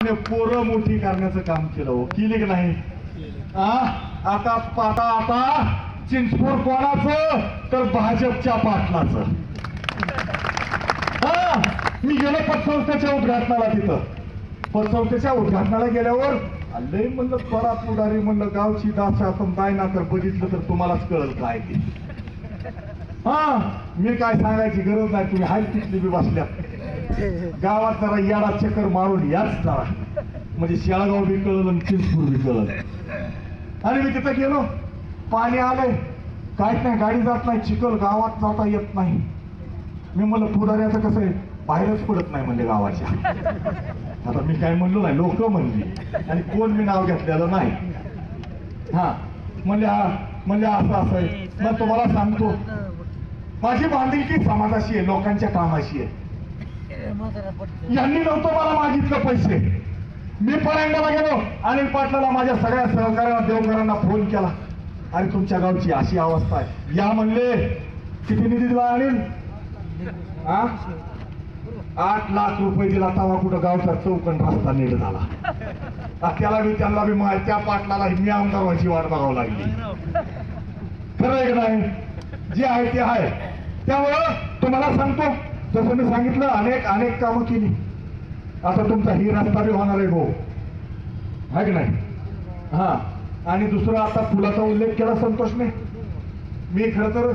पोरं मोठी करण्याचं काम केलं केली की नाही? आता आता आता चिंचपूर कोणाचं तर भाजपच्या पाटलाचं. मी गेलो पतसंस्थेच्या उद्घाटनाला. तिथं पतसंस्थेच्या उद्घाटनाला गेल्यावर लय म्हणलं बरा पुढारी म्हणलं गावची दासातून काय ना तर बघितलं तर तुम्हालाच कळल काय ते. मी काय सांगायची गरज नाही, तुम्ही हाय तिथली बी बसल्यात. गावात जरा येडा चक्कर मारून याच जरा, म्हणजे शेळगाव बी कळलं आणि चिंचपूर बी कळलं. आणि मी तिथं गेलो, पाणी आलंय, काहीच नाही, गाडी जात नाही, चिखल, गावात जाता येत नाही. मी म्हणलं पुढाऱ्याचं कसं आहे, बाहेरच पडत नाही म्हणजे गावाच्या. आता मी काय म्हणलो नाही, लोक म्हणली आणि कोण मी नाव घेतलेलं नाही. म्हणले असं आहे. मग तुम्हाला सांगतो, माझी बांधिलकी समाजाशी आहे, लोकांच्या कामाशी आहे. यांनी नव्हतं मला मागितलं पैसे. मी परांड्याला गेलो, अनिल पाटलाला माझ्या सगळ्या सहकार्यांना देवकरांना फोन केला, आणि तुमच्या गावची अशी अवस्था आहे, या म्हणले. किती निधी दिला अनिल? 8 लाख रुपये दिला. तवा कुठं गावचा चौकन रस्ता नीट झाला. त्याला बी त्यांना बी त्या पाटलाला मी आमदार व्हायची वाट बघावं लागली. खरं आहे की नाही? जे आहे ते आहे. त्यामुळं तुम्हाला सांगतो, जसं मी सांगितलं, अनेक कामं केली. आता तुमचा ही रस्ता बी होणार आहे, भाऊ, आहे की नाही? आणि दुसरं, आता पुलाचा उल्लेख केला संतोषने. मी खरं तर